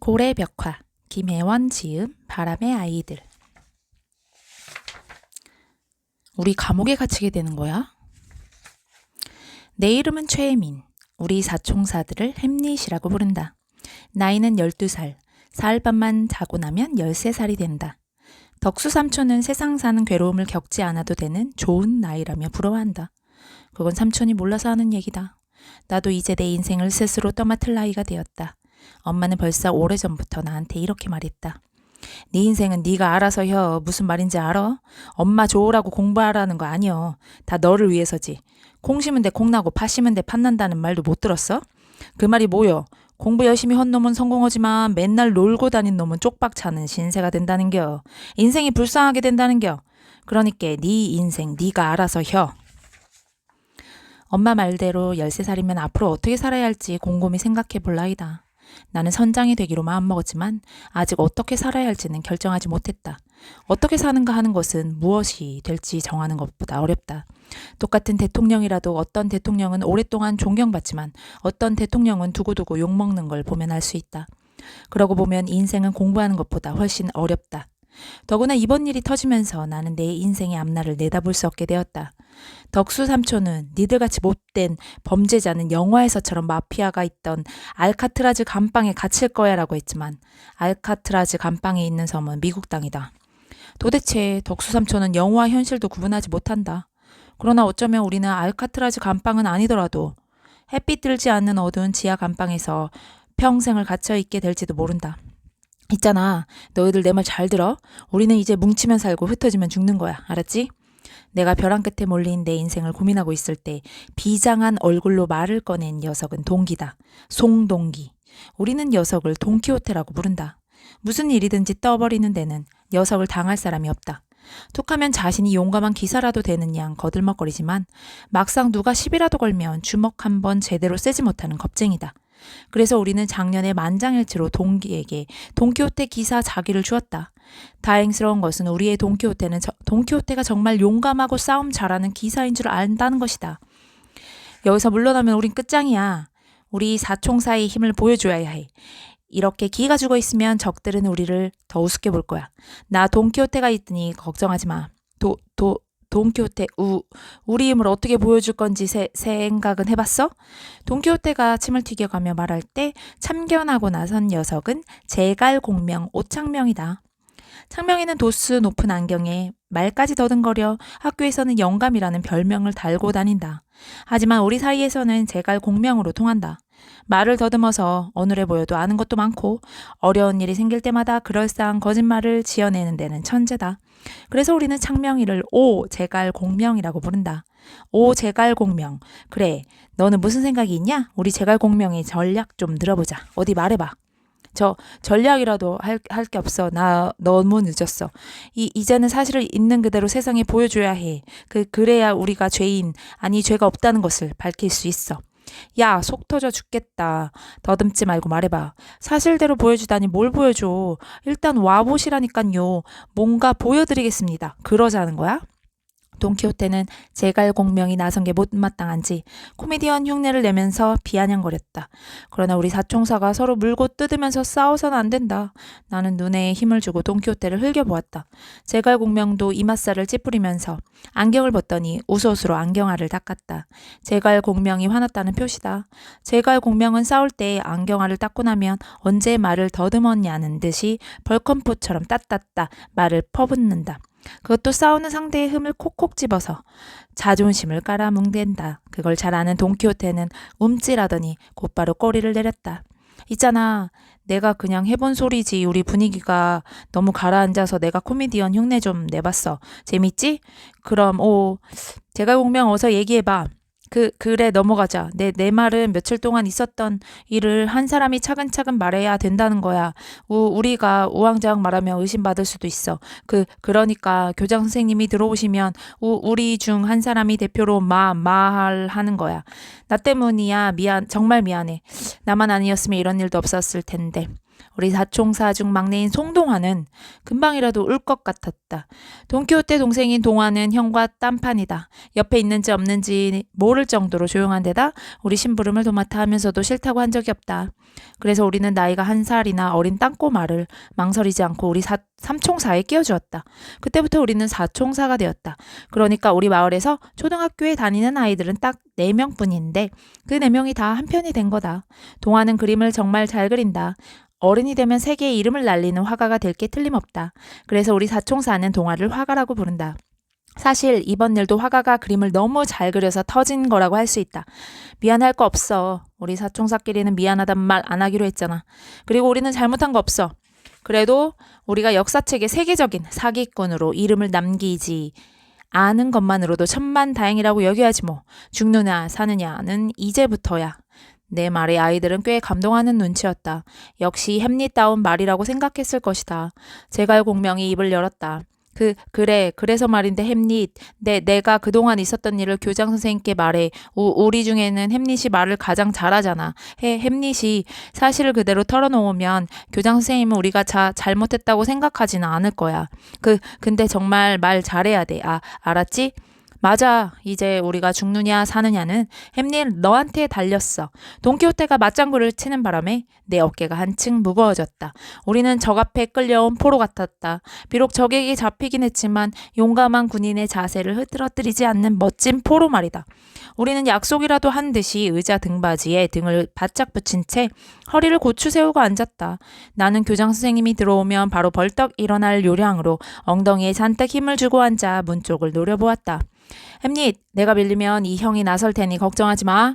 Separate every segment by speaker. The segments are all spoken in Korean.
Speaker 1: 고래벽화 김혜원 지음 바람의 아이들. 우리 감옥에 갇히게 되는 거야? 내 이름은 최혜민. 우리 사총사들을 햄릿이라고 부른다. 나이는 12살. 사흘밤만 자고 나면 13살이 된다. 덕수 삼촌은 세상 사는 괴로움을 겪지 않아도 되는 좋은 나이라며 부러워한다. 그건 삼촌이 몰라서 하는 얘기다. 나도 이제 내 인생을 스스로 떠맡을 나이가 되었다. 엄마는 벌써 오래전부터 나한테 이렇게 말했다. 네 인생은 네가 알아서 혀. 무슨 말인지 알아? 엄마 좋으라고 공부하라는 거 아니여. 다 너를 위해서지. 콩 심은 데 콩 나고 팥 심은 데 팥 난다는 말도 못 들었어? 그 말이 뭐여? 공부 열심히 한 놈은 성공하지만 맨날 놀고 다닌 놈은 쪽박 차는 신세가 된다는겨. 인생이 불쌍하게 된다는겨. 그러니까 네 인생 네가 알아서 혀. 엄마 말대로 13살이면 앞으로 어떻게 살아야 할지 곰곰이 생각해 볼 나이다. 나는 선장이 되기로 마음먹었지만 아직 어떻게 살아야 할지는 결정하지 못했다. 어떻게 사는가 하는 것은 무엇이 될지 정하는 것보다 어렵다. 똑같은 대통령이라도 어떤 대통령은 오랫동안 존경받지만 어떤 대통령은 두고두고 욕먹는 걸 보면 알 수 있다. 그러고 보면 인생은 공부하는 것보다 훨씬 어렵다. 더구나 이번 일이 터지면서 나는 내 인생의 앞날을 내다볼 수 없게 되었다. 덕수 삼촌은 니들같이 못된 범죄자는 영화에서처럼 마피아가 있던 알카트라즈 감방에 갇힐 거야 라고 했지만 알카트라즈 감방에 있는 섬은 미국 땅이다. 도대체 덕수 삼촌은 영화와 현실도 구분하지 못한다. 그러나 어쩌면 우리는 알카트라즈 감방은 아니더라도 햇빛 들지 않는 어두운 지하 감방에서 평생을 갇혀 있게 될지도 모른다. 있잖아, 너희들 내 말 잘 들어? 우리는 이제 뭉치면 살고 흩어지면 죽는 거야. 알았지? 내가 벼랑 끝에 몰린 내 인생을 고민하고 있을 때 비장한 얼굴로 말을 꺼낸 녀석은 동기다. 송동기. 우리는 녀석을 돈키호테라고 부른다. 무슨 일이든지 떠버리는 데는 녀석을 당할 사람이 없다. 툭하면 자신이 용감한 기사라도 되는 양 거들먹거리지만 막상 누가 시비라도 걸면 주먹 한 번 제대로 쐬지 못하는 겁쟁이다. 그래서 우리는 작년에 만장일치로 동기에게 돈키호테 기사 자기를 주었다. 다행스러운 것은 우리의 돈키호테가 정말 용감하고 싸움 잘하는 기사인 줄 안다는 것이다. 여기서 물러나면 우린 끝장이야. 우리 사총사의 힘을 보여줘야 해. 이렇게 기가 죽어 있으면 적들은 우리를 더 우습게 볼 거야. 나 돈키호테가 있으니 걱정하지 마. 돈키호테, 우리 힘을 어떻게 보여줄 건지 생각은 해봤어? 돈키호테가 침을 튀겨가며 말할 때 참견하고 나선 녀석은 제갈공명 오창명이다. 창명이는 도수 높은 안경에 말까지 더듬거려 학교에서는 영감이라는 별명을 달고 다닌다. 하지만 우리 사이에서는 제갈공명으로 통한다. 말을 더듬어서 어눌해 보여도 아는 것도 많고 어려운 일이 생길 때마다 그럴싸한 거짓말을 지어내는 데는 천재다. 그래서 우리는 창명이를 오제갈공명이라고 부른다. 오제갈공명. 그래, 너는 무슨 생각이 있냐? 우리 제갈공명의 전략 좀 들어보자. 어디 말해봐. 저 전략이라도 할 게 없어. 나 너무 늦었어. 이제는 사실을 있는 그대로 세상에 보여줘야 해. 그래야 우리가 죄인, 아니 죄가 없다는 것을 밝힐 수 있어. 야, 속 터져 죽겠다. 더듬지 말고 말해봐. 사실대로 보여주다니 뭘 보여줘. 일단 와보시라니깐요. 뭔가 보여드리겠습니다. 그러자는 거야? 돈키호테는 제갈공명이 나선 게 못마땅한지 코미디언 흉내를 내면서 비아냥거렸다. 그러나 우리 사총사가 서로 물고 뜯으면서 싸워서는 안 된다. 나는 눈에 힘을 주고 돈키호테를 흘겨보았다. 제갈공명도 이맛살을 찌푸리면서 안경을 벗더니 우소스로 안경알을 닦았다. 제갈공명이 화났다는 표시다. 제갈공명은 싸울 때 안경알을 닦고 나면 언제 말을 더듬었냐는 듯이 벌컴포처럼 따따따 말을 퍼붓는다. 그것도 싸우는 상대의 흠을 콕콕 집어서 자존심을 깔아뭉갠다. 그걸 잘 아는 돈키호테는 움찔하더니 곧바로 꼬리를 내렸다. 있잖아, 내가 그냥 해본 소리지. 우리 분위기가 너무 가라앉아서 내가 코미디언 흉내 좀 내봤어. 재밌지? 그럼 제갈공명 어서 얘기해봐. 그래, 넘어가자. 내 말은 며칠 동안 있었던 일을 한 사람이 차근차근 말해야 된다는 거야. 우리가 우왕좌왕 말하면 의심받을 수도 있어. 그러니까 교장 선생님이 들어오시면 우리 중 한 사람이 대표로 말하는 거야. 나 때문이야. 정말 미안해. 나만 아니었으면 이런 일도 없었을 텐데. 우리 사총사 중 막내인 송동화는 금방이라도 울 것 같았다. 돈키호테 동생인 동화는 형과 딴판이다. 옆에 있는지 없는지 모를 정도로 조용한 데다 우리 심부름을 도맡아 하면서도 싫다고 한 적이 없다. 그래서 우리는 나이가 1살이나 어린 땅꼬마를 망설이지 않고 우리 삼총사에 끼워주었다. 그때부터 우리는 사총사가 되었다. 그러니까 우리 마을에서 초등학교에 다니는 아이들은 딱 4명뿐인데 그 4명이 다 한편이 된 거다. 동화는 그림을 정말 잘 그린다. 어른이 되면 세계의 이름을 날리는 화가가 될 게 틀림없다. 그래서 우리 사총사는 동화를 화가라고 부른다. 사실 이번 일도 화가가 그림을 너무 잘 그려서 터진 거라고 할 수 있다. 미안할 거 없어. 우리 사총사끼리는 미안하단 말 안 하기로 했잖아. 그리고 우리는 잘못한 거 없어. 그래도 우리가 역사책에 세계적인 사기꾼으로 이름을 남기지 아는 것만으로도 천만다행이라고 여겨야지 뭐. 죽느냐 사느냐는 이제부터야. 내 말에 아이들은 꽤 감동하는 눈치였다. 역시 햄릿다운 말이라고 생각했을 것이다. 제갈공명이 입을 열었다. 그래서 말인데 햄릿, 내가 그동안 있었던 일을 교장 선생님께 말해. 우리 중에는 햄릿이 말을 가장 잘하잖아. 햄릿이 사실을 그대로 털어놓으면 교장 선생님은 우리가 잘못했다고 생각하지는 않을 거야. 근데 정말 말 잘해야 돼. 알았지? 맞아. 이제 우리가 죽느냐 사느냐는 햄릿 너한테 달렸어. 돈키호테가 맞장구를 치는 바람에 내 어깨가 한층 무거워졌다. 우리는 적 앞에 끌려온 포로 같았다. 비록 적에게 잡히긴 했지만 용감한 군인의 자세를 흐트러뜨리지 않는 멋진 포로 말이다. 우리는 약속이라도 한 듯이 의자 등받이에 등을 바짝 붙인 채 허리를 고추 세우고 앉았다. 나는 교장 선생님이 들어오면 바로 벌떡 일어날 요량으로 엉덩이에 잔뜩 힘을 주고 앉아 문 쪽을 노려보았다. 햄릿, 내가 밀리면 이 형이 나설 테니 걱정하지 마.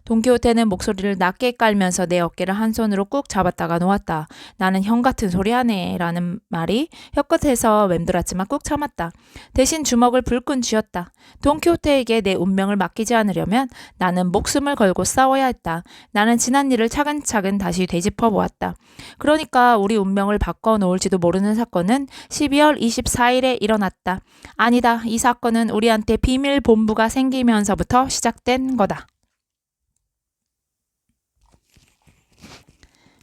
Speaker 1: 돈키호테는 목소리를 낮게 깔면서 내 어깨를 한 손으로 꾹 잡았다가 놓았다. 나는 형 같은 소리 하네 라는 말이 혀끝에서 맴돌았지만 꾹 참았다. 대신 주먹을 불끈 쥐었다. 돈키호테에게 내 운명을 맡기지 않으려면 나는 목숨을 걸고 싸워야 했다. 나는 지난 일을 차근차근 다시 되짚어 보았다. 그러니까 우리 운명을 바꿔놓을지도 모르는 사건은 12월 24일에 일어났다. 아니다. 이 사건은 우리한테 비밀 본부가 생기면서부터 시작된 거다.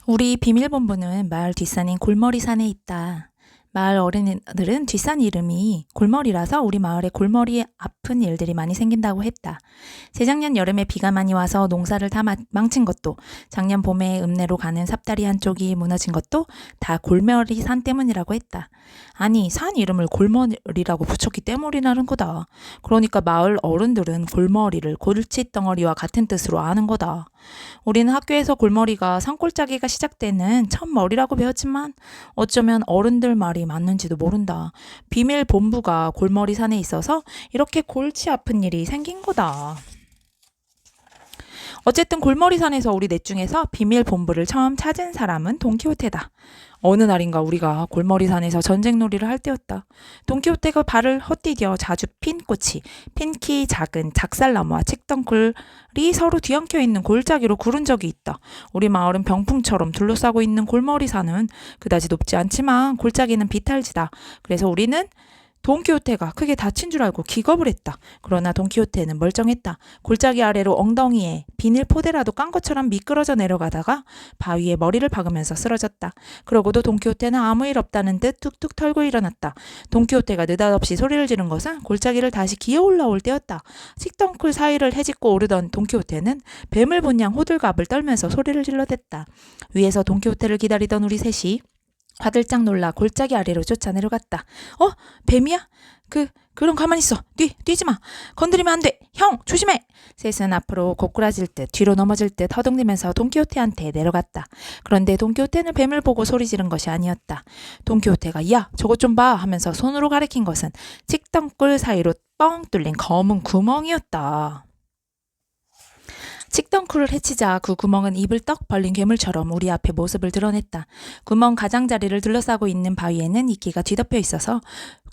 Speaker 1: 우리 비밀본부는 마을 뒷산인 골머리산에 있다. 마을 어린이들은 뒷산 이름이 골머리라서 우리 마을에 골머리 아픈 일들이 많이 생긴다고 했다. 재작년 여름에 비가 많이 와서 농사를 다 망친 것도, 작년 봄에 읍내로 가는 삽다리 한쪽이 무너진 것도 다 골머리산 때문이라고 했다. 아니, 산 이름을 골머리라고 붙였기 때문이라는 거다. 그러니까 마을 어른들은 골머리를 골칫덩어리와 같은 뜻으로 아는 거다. 우리는 학교에서 골머리가 산골짜기가 시작되는 첫 머리라고 배웠지만 어쩌면 어른들 말이 맞는지도 모른다. 비밀 본부가 골머리산에 있어서 이렇게 골치 아픈 일이 생긴 거다. 어쨌든 골머리산에서 우리 넷 중에서 비밀 본부를 처음 찾은 사람은 돈키호테다. 어느 날인가 우리가 골머리산에서 전쟁놀이를 할 때였다. 돈키호테가 발을 헛디뎌 자주 핀 꽃이 핀키 작은 작살나무와 책덩굴이 서로 뒤엉켜 있는 골짜기로 구른 적이 있다. 우리 마을은 병풍처럼 둘러싸고 있는 골머리산은 그다지 높지 않지만 골짜기는 비탈지다. 그래서 우리는 돈키호테가 크게 다친 줄 알고 기겁을 했다. 그러나 돈키호테는 멀쩡했다. 골짜기 아래로 엉덩이에 비닐 포대라도 깐 것처럼 미끄러져 내려가다가 바위에 머리를 박으면서 쓰러졌다. 그러고도 돈키호테는 아무 일 없다는 듯 툭툭 털고 일어났다. 돈키호테가 느닷없이 소리를 지른 것은 골짜기를 다시 기어 올라올 때였다. 식덩굴 사이를 헤집고 오르던 돈키호테는 뱀을 본 양 호들갑을 떨면서 소리를 질러댔다. 위에서 돈키호테를 기다리던 우리 셋이 화들짝 놀라 골짜기 아래로 쫓아 내려갔다. 뱀이야? 그럼 가만히 있어. 뛰지 마. 건드리면 안 돼. 형, 조심해. 셋은 앞으로 고꾸라질 듯 뒤로 넘어질 듯 허둥대면서 돈키호테한테 내려갔다. 그런데 돈키호테는 뱀을 보고 소리 지른 것이 아니었다. 돈키호테가 야, 저것 좀 봐 하면서 손으로 가리킨 것은 칡덩굴 사이로 뻥 뚫린 검은 구멍이었다. 칡덩굴을 헤치자 그 구멍은 입을 떡 벌린 괴물처럼 우리 앞에 모습을 드러냈다. 구멍 가장자리를 둘러싸고 있는 바위에는 이끼가 뒤덮여 있어서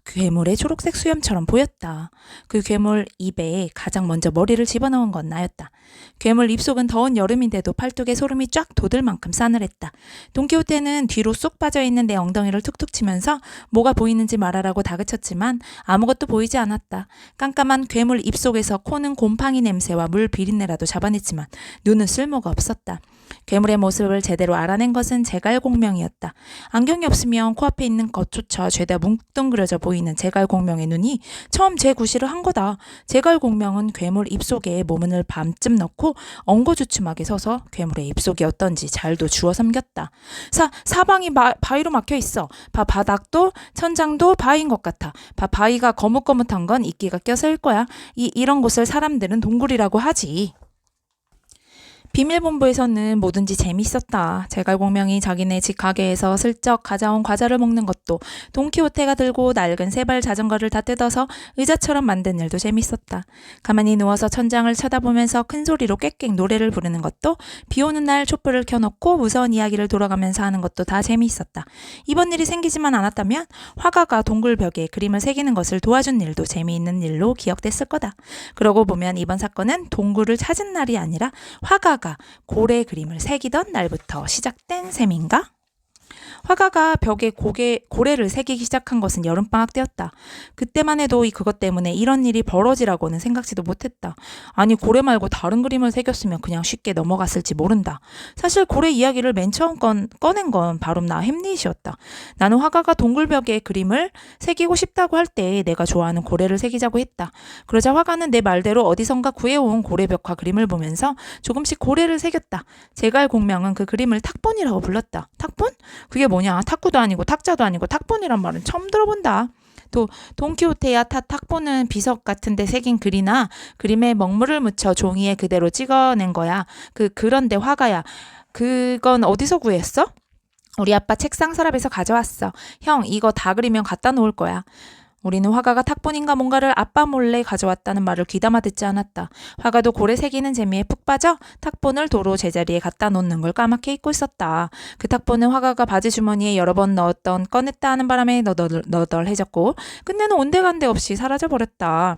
Speaker 1: 괴물의 초록색 수염처럼 보였다. 그 괴물 입에 가장 먼저 머리를 집어넣은 건 나였다. 괴물 입속은 더운 여름인데도 팔뚝에 소름이 쫙 돋을 만큼 싸늘했다. 돈키호테는 뒤로 쏙 빠져있는 내 엉덩이를 툭툭 치면서 뭐가 보이는지 말하라고 다그쳤지만 아무것도 보이지 않았다. 깜깜한 괴물 입속에서 코는 곰팡이 냄새와 물 비린내라도 잡아냈지만 눈은 쓸모가 없었다. 괴물의 모습을 제대로 알아낸 것은 제갈공명이었다. 안경이 없으면 코앞에 있는 것조차 죄다 뭉뚱그려져 보이는 제갈공명의 눈이 처음 제구실을 한 거다. 제갈공명은 괴물 입속에 모문을 반쯤 넣고 엉거주춤하게 서서 괴물의 입속이 어떤지 잘도 주워 삼겼다. 사방이 바위로 막혀 있어. 바닥도 천장도 바위인 것 같아. 바위가 거뭇거뭇한 건 이끼가 껴서일 거야. 이런 곳을 사람들은 동굴이라고 하지. 비밀본부에서는 뭐든지 재밌었다. 제갈공명이 자기네 집 가게에서 슬쩍 가져온 과자를 먹는 것도, 돈키호테가 들고 낡은 세발 자전거를 다 뜯어서 의자처럼 만든 일도 재밌었다. 가만히 누워서 천장을 쳐다보면서 큰 소리로 꽥꽥 노래를 부르는 것도, 비 오는 날 촛불을 켜놓고 무서운 이야기를 돌아가면서 하는 것도 다 재미있었다. 이번 일이 생기지만 않았다면 화가가 동굴벽에 그림을 새기는 것을 도와준 일도 재미있는 일로 기억됐을 거다. 그러고 보면 이번 사건은 동굴을 찾은 날이 아니라 화가가 고래 그림을 새기던 날부터 시작된 셈인가? 화가가 벽에 고래를 새기기 시작한 것은 여름방학 때였다. 그때만 해도 그것 때문에 이런 일이 벌어지라고는 생각지도 못했다. 아니, 고래 말고 다른 그림을 새겼으면 그냥 쉽게 넘어갔을지 모른다. 사실 고래 이야기를 맨 처음 꺼낸 건 바로 나 햄릿이었다. 나는 화가가 동굴벽에 그림을 새기고 싶다고 할 때 내가 좋아하는 고래를 새기자고 했다. 그러자 화가는 내 말대로 어디선가 구해온 고래 벽화 그림을 보면서 조금씩 고래를 새겼다. 제갈공명은 그 그림을 탁본이라고 불렀다. 탁본? 그게 뭐냐? 탁구도 아니고 탁자도 아니고 탁본이란 말은 처음 들어본다. 또 돈키호테야 탁본은 비석 같은 데 새긴 글이나 그림에 먹물을 묻혀 종이에 그대로 찍어낸 거야. 그런데 화가야, 그건 어디서 구했어? 우리 아빠 책상 서랍에서 가져왔어. 형, 이거 다 그리면 갖다 놓을 거야. 우리는 화가가 탁본인가 뭔가를 아빠 몰래 가져왔다는 말을 귀담아 듣지 않았다. 화가도 고래 새기는 재미에 푹 빠져 탁본을 도로 제자리에 갖다 놓는 걸 까맣게 잊고 있었다. 그 탁본은 화가가 바지 주머니에 여러 번 넣었던 꺼냈다 하는 바람에 너덜너덜해졌고 끝내는 온데간데 없이 사라져버렸다.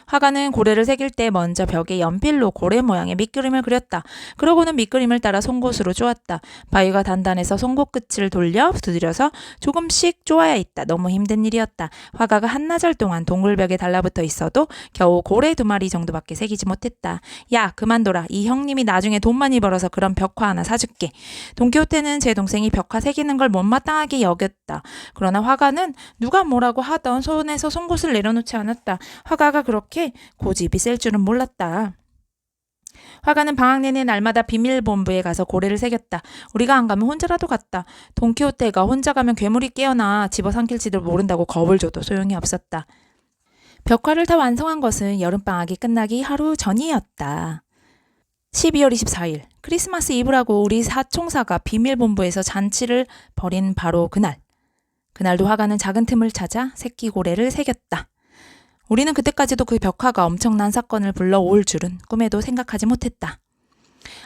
Speaker 1: 화가는 고래를 새길 때 먼저 벽에 연필로 고래 모양의 밑그림을 그렸다. 그러고는 밑그림을 따라 송곳으로 쪼았다. 바위가 단단해서 송곳 끝을 돌려 두드려서 조금씩 쪼아야 했다. 너무 힘든 일이었다. 화가가 한나절 동안 동굴벽에 달라붙어 있어도 겨우 고래 2마리 정도밖에 새기지 못했다. 야, 그만둬라. 이 형님이 나중에 돈 많이 벌어서 그런 벽화 하나 사줄게. 돈키호테는 제 동생이 벽화 새기는 걸 못마땅하게 여겼다. 그러나 화가는 누가 뭐라고 하던 손에서 송곳을 내려놓지 않았다. 화가가 그렇게 고집이 셀 줄은 몰랐다. 화가는 방학 내내 날마다 비밀본부에 가서 고래를 새겼다. 우리가 안 가면 혼자라도 갔다. 돈키호테가 혼자 가면 괴물이 깨어나 집어삼킬지도 모른다고 겁을 줘도 소용이 없었다. 벽화를 다 완성한 것은 여름방학이 끝나기 하루 전이었다. 12월 24일 크리스마스 이브라고 우리 사총사가 비밀본부에서 잔치를 벌인 바로 그날. 그날도 화가는 작은 틈을 찾아 새끼고래를 새겼다. 우리는 그때까지도 그 벽화가 엄청난 사건을 불러올 줄은 꿈에도 생각하지 못했다.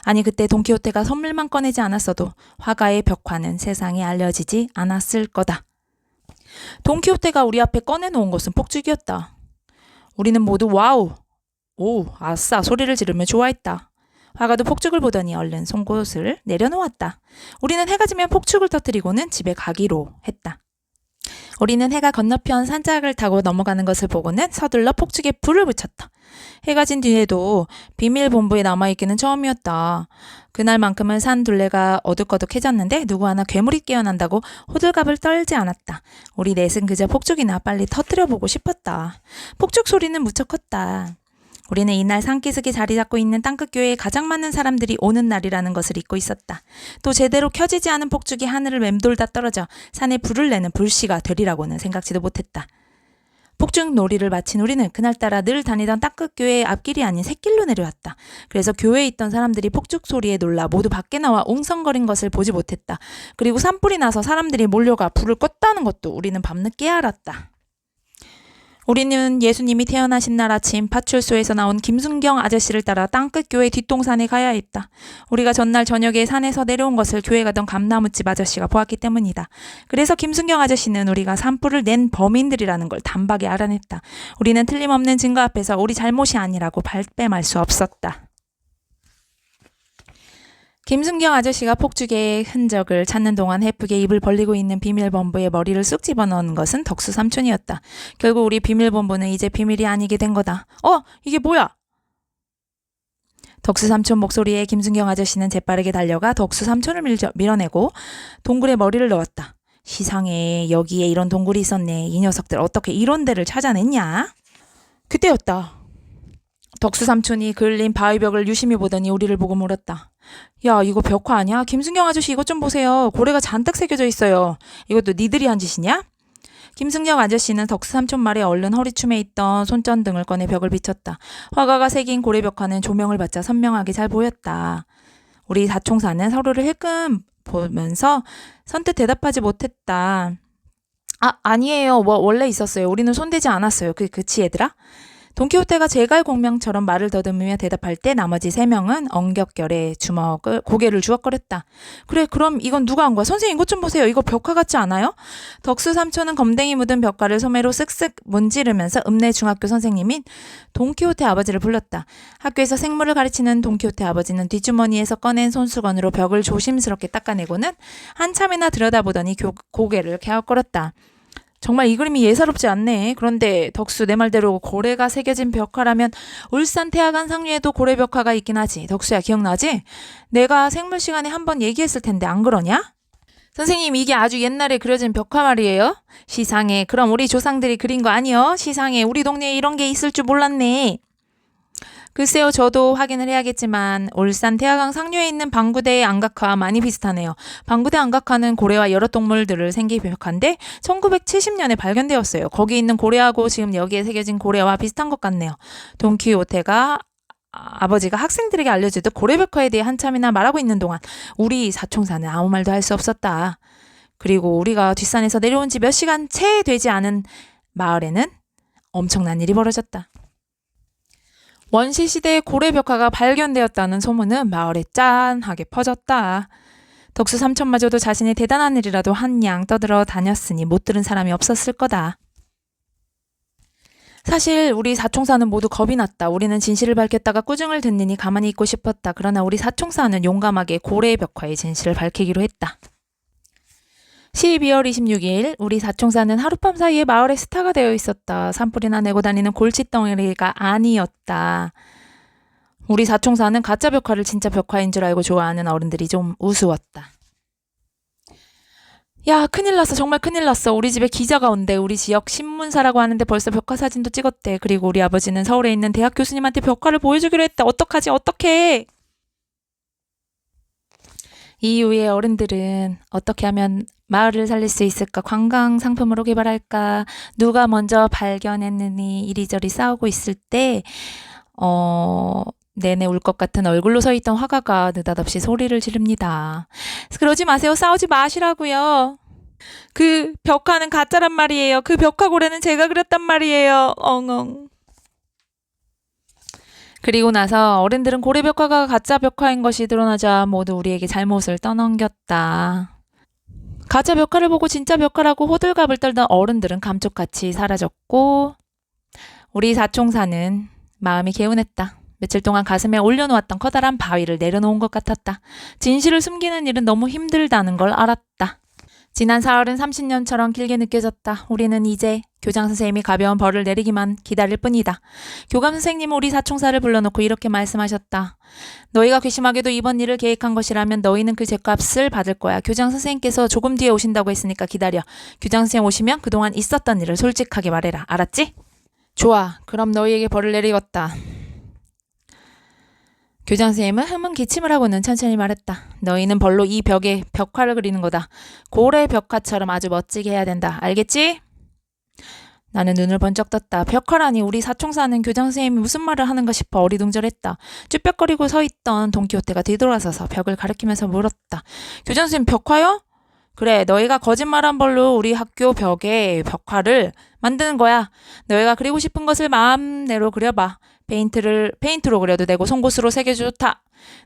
Speaker 1: 아니, 그때 돈키호테가 선물만 꺼내지 않았어도 화가의 벽화는 세상에 알려지지 않았을 거다. 돈키호테가 우리 앞에 꺼내놓은 것은 폭죽이었다. 우리는 모두 와우, 오, 아싸 소리를 지르며 좋아했다. 화가도 폭죽을 보더니 얼른 송곳을 내려놓았다. 우리는 해가 지면 폭죽을 터뜨리고는 집에 가기로 했다. 우리는 해가 건너편 산짝을 타고 넘어가는 것을 보고는 서둘러 폭죽에 불을 붙였다. 해가 진 뒤에도 비밀본부에 남아있기는 처음이었다. 그날만큼은 산 둘레가 어둑어둑해졌는데 누구 하나 괴물이 깨어난다고 호들갑을 떨지 않았다. 우리 넷은 그저 폭죽이나 빨리 터뜨려보고 싶었다. 폭죽 소리는 무척 컸다. 우리는 이날 산기슭에 자리 잡고 있는 땅끝교회에 가장 많은 사람들이 오는 날이라는 것을 잊고 있었다. 또 제대로 켜지지 않은 폭죽이 하늘을 맴돌다 떨어져 산에 불을 내는 불씨가 되리라고는 생각지도 못했다. 폭죽 놀이를 마친 우리는 그날따라 늘 다니던 땅끝교회의 앞길이 아닌 샛길로 내려왔다. 그래서 교회에 있던 사람들이 폭죽 소리에 놀라 모두 밖에 나와 웅성거린 것을 보지 못했다. 그리고 산불이 나서 사람들이 몰려가 불을 껐다는 것도 우리는 밤늦게 알았다. 우리는 예수님이 태어나신 날 아침 파출소에서 나온 김순경 아저씨를 따라 땅끝 교회 뒷동산에 가야 했다. 우리가 전날 저녁에 산에서 내려온 것을 교회 가던 감나무집 아저씨가 보았기 때문이다. 그래서 김순경 아저씨는 우리가 산불을 낸 범인들이라는 걸 단박에 알아냈다. 우리는 틀림없는 증거 앞에서 우리 잘못이 아니라고 발뺌할 수 없었다. 김순경 아저씨가 폭죽의 흔적을 찾는 동안 해프게 입을 벌리고 있는 비밀본부에 머리를 쑥 집어넣은 것은 덕수 삼촌이었다. 결국 우리 비밀본부는 이제 비밀이 아니게 된 거다. 이게 뭐야? 덕수 삼촌 목소리에 김순경 아저씨는 재빠르게 달려가 덕수 삼촌을 밀어내고 동굴에 머리를 넣었다. 시상에 여기에 이런 동굴이 있었네. 이 녀석들 어떻게 이런 데를 찾아냈냐? 그때였다. 덕수 삼촌이 그을린 바위벽을 유심히 보더니 우리를 보고 물었다. 야, 이거 벽화 아니야? 김순경 아저씨 이것 좀 보세요. 고래가 잔뜩 새겨져 있어요. 이것도 니들이 한 짓이냐? 김승경 아저씨는 덕수 삼촌 말에 얼른 허리춤에 있던 손전등을 꺼내 벽을 비췄다. 화가가 새긴 고래 벽화는 조명을 받자 선명하게 잘 보였다. 우리 사총사는 서로를 힐끔 보면서 선뜻 대답하지 못했다. 아니에요. 원래 있었어요. 우리는 손대지 않았어요. 그치 얘들아? 돈키호테가 제갈 공명처럼 말을 더듬으며 대답할 때 나머지 3명은 엉겹결에 고개를 주걱거렸다. 그래, 그럼 이건 누가 한 거야? 선생님 이것 좀 보세요. 이거 벽화 같지 않아요? 덕수 삼촌은 검댕이 묻은 벽화를 소매로 쓱쓱 문지르면서 읍내 중학교 선생님인 돈키호테 아버지를 불렀다. 학교에서 생물을 가르치는 돈키호테 아버지는 뒷주머니에서 꺼낸 손수건으로 벽을 조심스럽게 닦아내고는 한참이나 들여다보더니 고개를 갸웃거렸다. 정말 이 그림이 예사롭지 않네. 그런데 덕수 내 말대로 고래가 새겨진 벽화라면 울산 태화강 상류에도 고래 벽화가 있긴 하지. 덕수야 기억나지? 내가 생물 시간에 한번 얘기했을 텐데 안 그러냐? 선생님 이게 아주 옛날에 그려진 벽화 말이에요. 시상에 그럼 우리 조상들이 그린 거 아니요? 시상에 우리 동네에 이런 게 있을 줄 몰랐네. 글쎄요, 저도 확인을 해야겠지만 울산 태화강 상류에 있는 방구대의 안각화와 많이 비슷하네요. 방구대 안각화는 고래와 여러 동물들을 생긴 벽화인데 1970년에 발견되었어요. 거기 있는 고래하고 지금 여기에 새겨진 고래와 비슷한 것 같네요. 돈키호테가 아버지가 학생들에게 알려주듯 고래 벽화에 대해 한참이나 말하고 있는 동안 우리 사총사는 아무 말도 할 수 없었다. 그리고 우리가 뒷산에서 내려온 지 몇 시간 채 되지 않은 마을에는 엄청난 일이 벌어졌다. 원시시대의 고래 벽화가 발견되었다는 소문은 마을에 짠하게 퍼졌다. 덕수 삼촌마저도 자신이 대단한 일이라도 한 양 떠들어 다녔으니 못 들은 사람이 없었을 거다. 사실 우리 사총사는 모두 겁이 났다. 우리는 진실을 밝혔다가 꾸중을 듣느니 가만히 있고 싶었다. 그러나 우리 사총사는 용감하게 고래 벽화의 진실을 밝히기로 했다. 12월 26일 우리 사총사는 하룻밤 사이에 마을의 스타가 되어 있었다. 산불이나 내고 다니는 골칫덩어리가 아니었다. 우리 사총사는 가짜 벽화를 진짜 벽화인 줄 알고 좋아하는 어른들이 좀 우스웠다. 야, 큰일 났어. 정말 큰일 났어. 우리 집에 기자가 온대. 우리 지역 신문사라고 하는데 벌써 벽화 사진도 찍었대. 그리고 우리 아버지는 서울에 있는 대학 교수님한테 벽화를 보여주기로 했대. 어떡하지? 어떡해? 이후에 어른들은 어떻게 하면 마을을 살릴 수 있을까? 관광 상품으로 개발할까? 누가 먼저 발견했느니 이리저리 싸우고 있을 때 내내 울 것 같은 얼굴로 서 있던 화가가 느닷없이 소리를 지릅니다. 그러지 마세요. 싸우지 마시라고요. 그 벽화는 가짜란 말이에요. 그 벽화 고래는 제가 그렸단 말이에요. 엉엉. 그리고 나서 어른들은 고래 벽화가 가짜 벽화인 것이 드러나자 모두 우리에게 잘못을 떠넘겼다. 가짜 벽화를 보고 진짜 벽화라고 호들갑을 떨던 어른들은 감쪽같이 사라졌고 우리 사총사는 마음이 개운했다. 며칠 동안 가슴에 올려놓았던 커다란 바위를 내려놓은 것 같았다. 진실을 숨기는 일은 너무 힘들다는 걸 알았다. 지난 4월은 30년처럼 길게 느껴졌다. 우리는 이제 교장 선생님이 가벼운 벌을 내리기만 기다릴 뿐이다. 교감 선생님은 우리 사총사를 불러놓고 이렇게 말씀하셨다. 너희가 괘씸하게도 이번 일을 계획한 것이라면 너희는 그 죗값을 받을 거야. 교장 선생님께서 조금 뒤에 오신다고 했으니까 기다려. 교장 선생님 오시면 그동안 있었던 일을 솔직하게 말해라. 알았지? 좋아. 그럼 너희에게 벌을 내리겠다. 교장 선생님은 흐뭇 기침을 하고는 천천히 말했다. 너희는 벌로 이 벽에 벽화를 그리는 거다. 고래 벽화처럼 아주 멋지게 해야 된다. 알겠지? 나는 눈을 번쩍 떴다. 벽화라니 우리 사총사는 교장 선생님이 무슨 말을 하는가 싶어 어리둥절했다. 쭈뼛거리고 서 있던 돈키호테가 뒤돌아서서 벽을 가리키면서 물었다. 교장 선생님 벽화요? 그래, 너희가 거짓말한 벌로 우리 학교 벽에 벽화를 만드는 거야. 너희가 그리고 싶은 것을 마음대로 그려봐. 페인트로 그려도 되고 송곳으로 새겨도 좋다.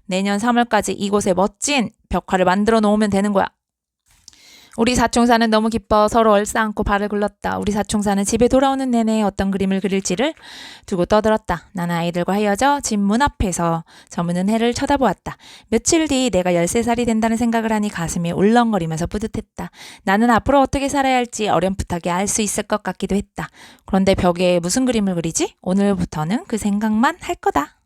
Speaker 1: 내년 3월까지 이곳에 멋진 벽화를 만들어 놓으면 되는 거야. 우리 사총사는 너무 기뻐 서로 얼싸안고 발을 굴렀다. 우리 사총사는 집에 돌아오는 내내 어떤 그림을 그릴지를 두고 떠들었다. 나는 아이들과 헤어져 집 문 앞에서 저무는 해를 쳐다보았다. 며칠 뒤 내가 13살이 된다는 생각을 하니 가슴이 울렁거리면서 뿌듯했다. 나는 앞으로 어떻게 살아야 할지 어렴풋하게 알 수 있을 것 같기도 했다. 그런데 벽에 무슨 그림을 그리지? 오늘부터는 그 생각만 할 거다.